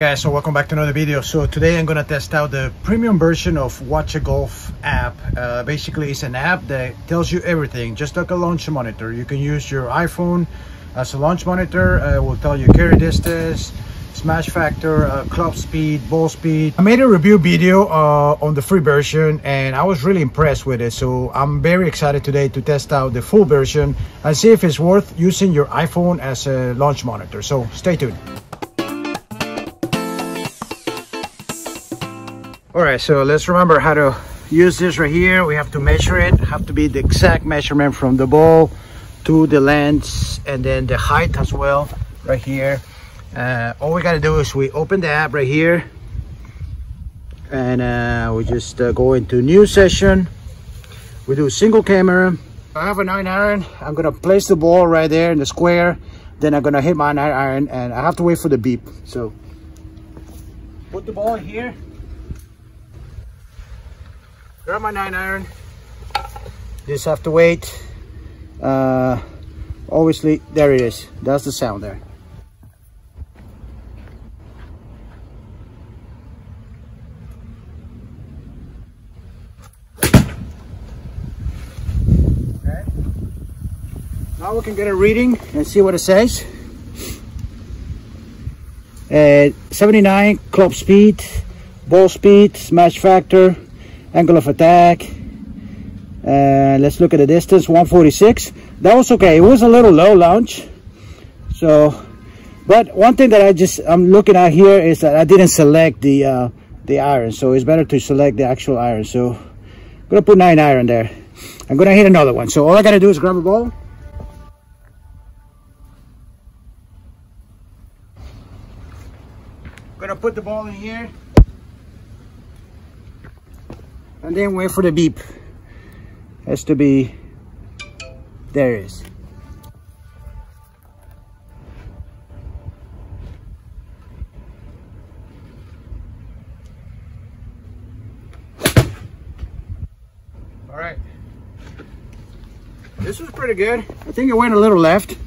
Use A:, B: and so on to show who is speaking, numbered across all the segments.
A: Guys, so welcome back to another video. So today I'm gonna test out the premium version of WatchitGolf app. Basically it's an app that tells you everything, just like a launch monitor. You can use your iPhone as a launch monitor. It will tell you carry distance, smash factor, club speed, ball speed. I made a review video on the free version and I was really impressed with it. So I'm very excited today to test out the full version and see if it's worth using your iPhone as a launch monitor. So stay tuned. All right, so let's remember how to use this right here. We have to measure it, have to be the exact measurement from the ball to the lens, and then the height as well right here. All we got to do is we open the app right here, and we just go into new session. We do single camera. I have a 9-iron. I'm gonna place the ball right there in the square, then I'm gonna hit my 9-iron, and I have to wait for the beep. So put the ball in here, grab my 9-iron, just have to wait. Obviously, there it is. That's the sound there. Okay. Now we can get a reading and see what it says. 79 club speed, ball speed, smash factor, angle of attack. Let's look at the distance, 146. That was okay. It was a little low launch, so, but one thing that I'm looking at here is that I didn't select the iron, so it's better to select the actual iron. So I'm gonna put 9-iron there. I'm gonna hit another one, so all I gotta do is grab a ball, gonna put the ball in here, and then wait for the beep. Has to be, there it is. All right, this was pretty good. I think it went a little left.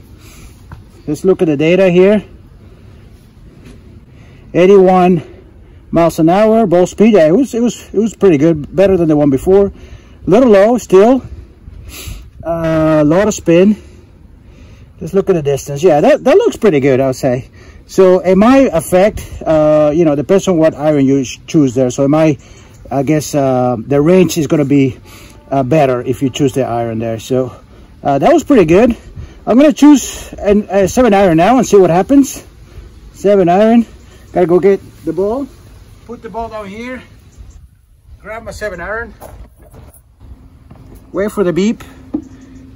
A: Let's look at the data here. 81 miles an hour, ball speed. Yeah, it was pretty good, better than the one before. A little low still. A lot of spin. Let's look at the distance. Yeah, that looks pretty good, I would say. So it might affect, you know, depends on what iron you choose there. So it might, I guess, the range is going to be better if you choose the iron there. So that was pretty good. I'm going to choose a 7-iron now and see what happens. 7-iron. Gotta go get the ball. Put the ball down here. Grab my 7-iron. Wait for the beep.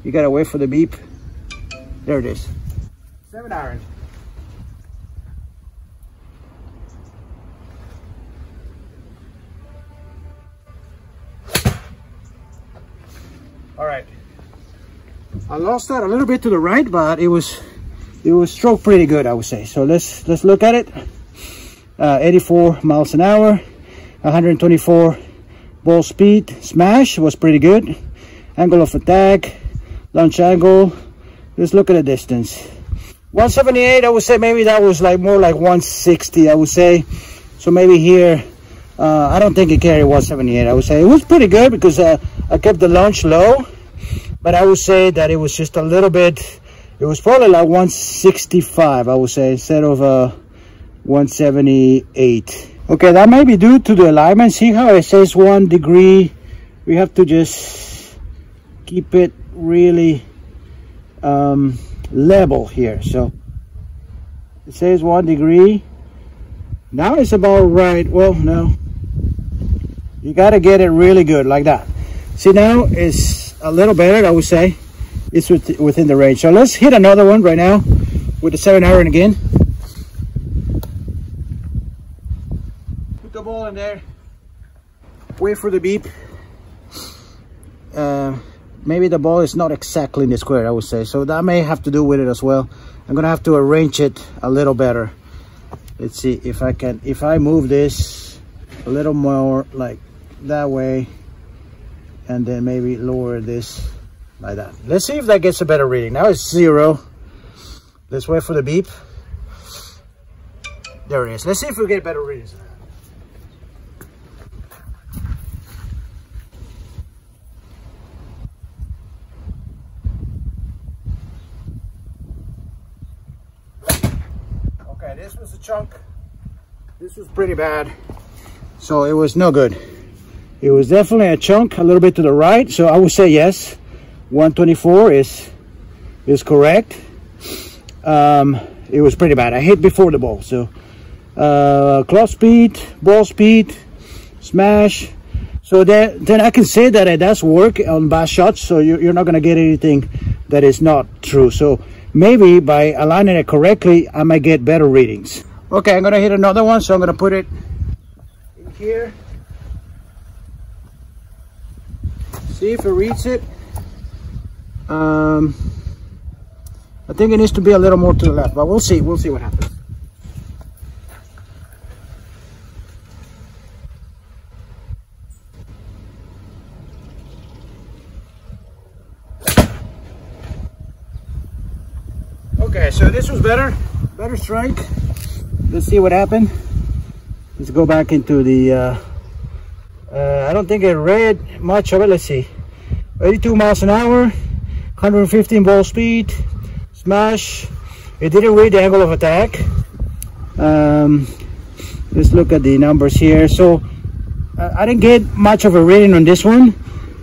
A: You gotta wait for the beep. There it is. 7-iron. All right. I lost that a little bit to the right, but it was stroked pretty good, I would say. So let's look at it. 84 miles an hour, 124 ball speed. Smash was pretty good. Angle of attack, launch angle. Let's look at the distance. 178, I would say maybe that was like more like 160, I would say. So maybe here, I don't think it carried 178. I would say it was pretty good because I kept the launch low, but I would say that it was just a little bit, it was probably like 165, I would say, instead of 178. Okay, that may be due to the alignment. See how it says 1 degree? We have to just keep it really level here. So it says 1 degree. Now it's about right. Well, no, you got to get it really good like that. See, now it's a little better, I would say. It's within the range. So let's hit another one right now with the 7-iron again. Put the ball in there. Wait for the beep. Maybe the ball is not exactly in the square, I would say. So that may have to do with it as well. I'm gonna have to arrange it a little better. Let's see if I can, if I move this a little more like that way, and then maybe lower this like that. Let's see if that gets a better reading. Now it's 0. Let's wait for the beep. There it is. Let's see if we get better readings. Okay, this was a chunk. This was pretty bad. So it was no good. It was definitely a chunk a little bit to the right. So I would say yes. 124 is correct. It was pretty bad. I hit before the ball. So club speed, ball speed, smash. So then I can say that it does work on bad shots. So you're not going to get anything that is not true. So maybe by aligning it correctly, I might get better readings. Okay, I'm going to hit another one. So I'm going to put it in here. See if it reads it. I think it needs to be a little more to the left, but we'll see what happens. Okay, so this was better strike. Let's see what happened. Let's go back into the I don't think it read much of it. Let's see. 82 miles an hour, 115 ball speed, smash. It didn't read the angle of attack. Let's look at the numbers here. So I didn't get much of a reading on this one.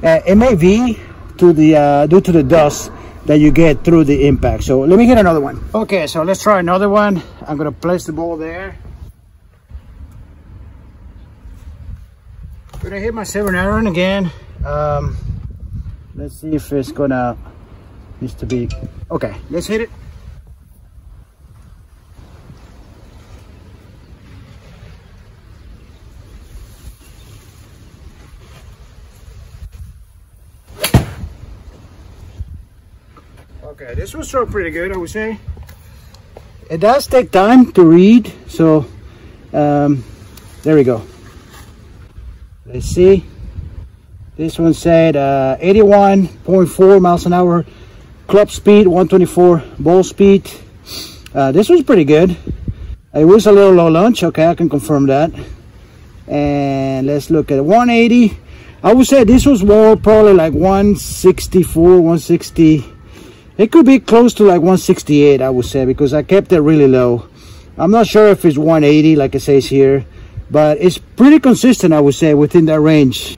A: It may be to the due to the dust that you get through the impact. So let me hit another one. Okay, so let's try another one. I'm gonna place the ball there. Gonna hit my 7-iron again. Let's see if it's gonna needs to be okay. Let's hit it. Okay, this was struck pretty good, I would say. It does take time to read, so there we go. Let's see. This one said 81.4 miles an hour, club speed, 124 ball speed. This was pretty good. It was a little low launch. Okay, I can confirm that. And let's look at 180. I would say this was more probably like 164, 160. It could be close to like 168, I would say, because I kept it really low. I'm not sure if it's 180 like it says here, but it's pretty consistent, I would say, within that range.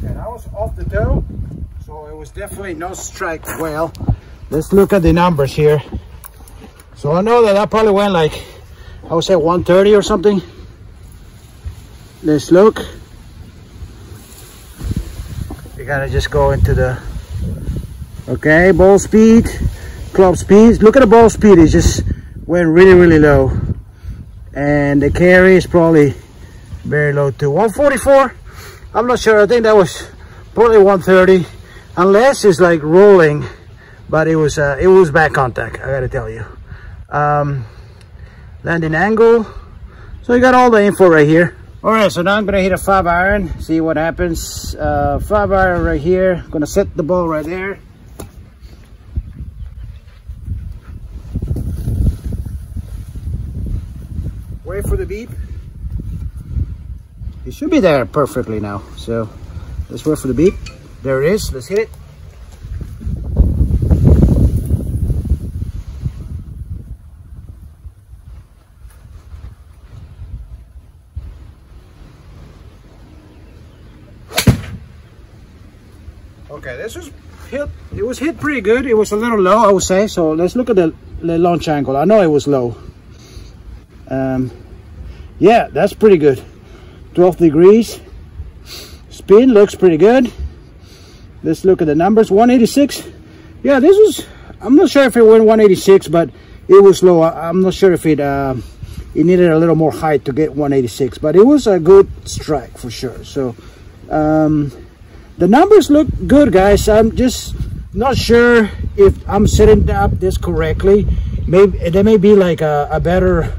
A: And I was off the toe, so it was definitely no strike well. Let's look at the numbers here. So I know that I probably went like, I would say 130 or something. Let's look. You gotta just go into the, okay, ball speed, club speed. Look at the ball speed, it just went really, really low. And the carry is probably very low too. 144, I'm not sure, I think that was probably 130, unless it's like rolling, but it was back contact, I gotta tell you. Landing angle, so you got all the info right here. All right, so now I'm gonna hit a 5-iron, see what happens. 5-iron right here, gonna set the ball right there. Wait for the beep. It should be there perfectly now, so let's wait for the beep. There it is, let's hit it. Okay, this was hit. It was hit pretty good. It was a little low, I would say. So let's look at the launch angle. I know it was low. Yeah, that's pretty good. 12 degrees. Spin looks pretty good. Let's look at the numbers. 186. Yeah, this was. I'm not sure if it went 186, but it was low. I'm not sure if it needed a little more height to get 186, but it was a good strike for sure. So. The numbers look good, guys. I'm just not sure if I'm setting up this correctly. Maybe there may be like a better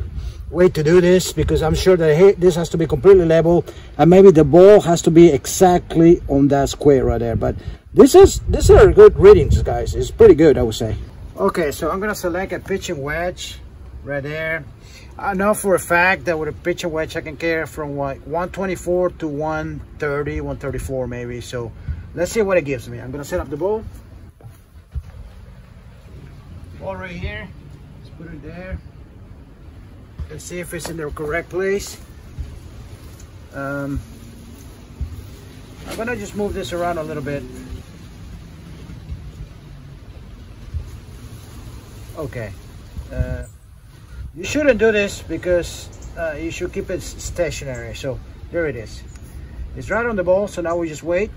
A: way to do this, because I'm sure that this has to be completely level, and maybe the ball has to be exactly on that square right there. But these are good readings, guys. It's pretty good, I would say. Okay, so I'm gonna select a pitching wedge right there. I know for a fact that with a pitching wedge I can carry from like 124 to 130, 134 maybe. So let's see what it gives me. I'm gonna set up the ball. Ball right here. Let's put it there. Let's see if it's in the correct place. I'm gonna just move this around a little bit. Okay. You shouldn't do this because you should keep it stationary. So there it is. It's right on the ball. So now we just wait.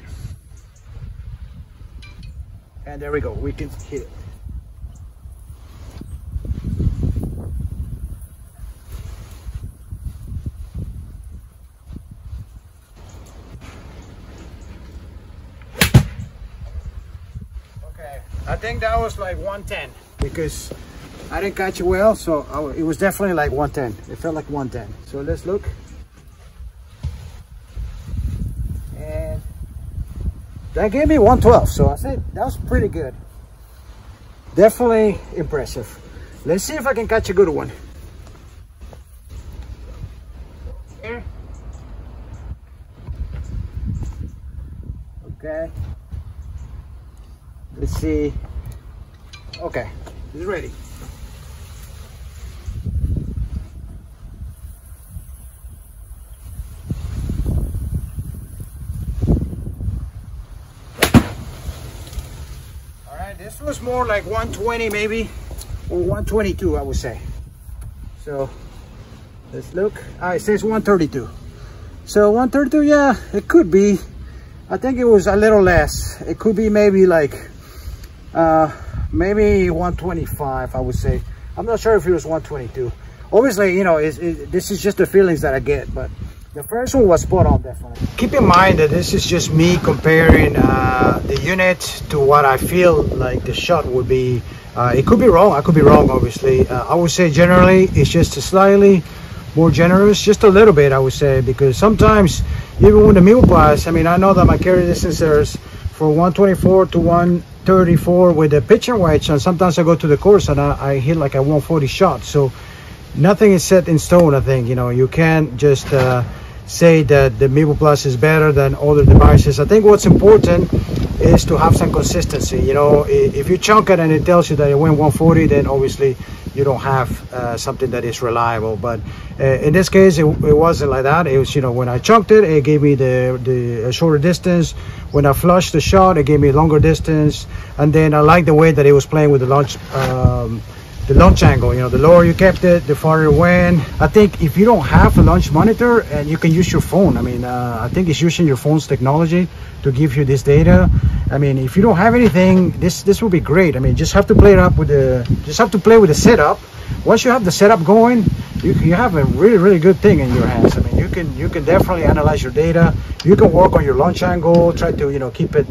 A: And there we go. We can hit it. I think that was like 110 because I didn't catch it well, so it was definitely like 110. It felt like 110. So let's look. And that gave me 112. So I said that was pretty good. Definitely impressive. Let's see if I can catch a good one. Here. Okay. Let's see. Okay, it's ready. All right, this was more like 120 maybe, or 122 I would say. So let's look. It says 132. So 132, yeah, it could be. I think it was a little less. It could be maybe like maybe 125 I would say. I'm not sure if it was 122. Obviously, you know, this is just the feelings that I get, but the first one was spot on, definitely. Keep in mind that this is just me comparing the unit to what I feel like the shot would be. It could be wrong. I could be wrong, obviously. I would say generally it's just slightly more generous, just a little bit, I would say, because sometimes even with the Mevo Plus, I mean, I know that my carry distance is from 124 to 134 with the pitching wedge, and sometimes I go to the course and I hit like a 140 shot. So nothing is set in stone. I think, you know, you can't just say that the Mevo Plus is better than other devices. I think what's important is to have some consistency. You know, if you chunk it and it tells you that it went 140, then obviously you don't have something that is reliable. But in this case, it wasn't like that. It was, you know, when I chunked it, it gave me the shorter distance. When I flushed the shot, it gave me a longer distance. And then I like the way that it was playing with the launch angle. You know, the lower you kept it, the farther it went. I think if you don't have a launch monitor and you can use your phone, I mean, I think it's using your phone's technology to give you this data. I mean, if you don't have anything, this will be great. I mean, just have to play it up with the setup. Once you have the setup going, you have a really good thing in your hands. I mean, you can definitely analyze your data. You can work on your launch angle, try to, you know, keep it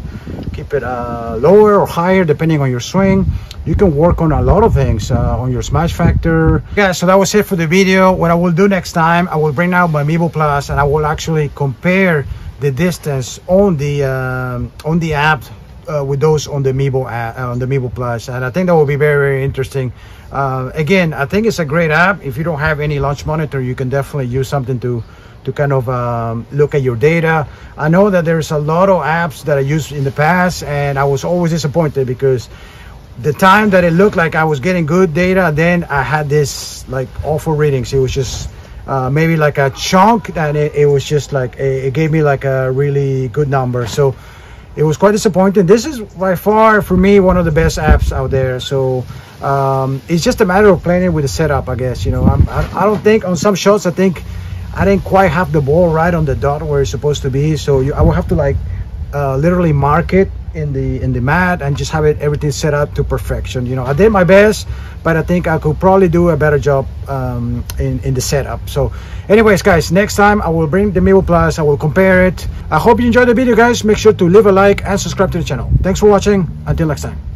A: lower or higher depending on your swing. You can work on a lot of things, on your smash factor. Yeah, so that was it for the video. What I will do next time, I will bring out my Mevo Plus and I will actually compare the distance on the app with those on the Mevo Plus, and I think that will be very interesting. Again, I think it's a great app. If you don't have any launch monitor, you can definitely use something to kind of look at your data. I know that there's a lot of apps that I used in the past, and I was always disappointed because the time that it looked like I was getting good data, then I had this like awful readings. It was just maybe like a chunk, and it was just like it gave me like a really good number. So it was quite disappointing. This is by far for me one of the best apps out there. So it's just a matter of playing it with the setup, I guess. You know, I don't think on some shots I think I didn't quite have the ball right on the dot where it's supposed to be. So I will have to like literally mark it in the mat and just have everything set up to perfection. You know, I did my best, but I think I could probably do a better job in the setup. So anyways, guys, next time I will bring the Mevo Plus. I will compare it. I hope you enjoyed the video, guys. Make sure to leave a like and subscribe to the channel. Thanks for watching. Until next time.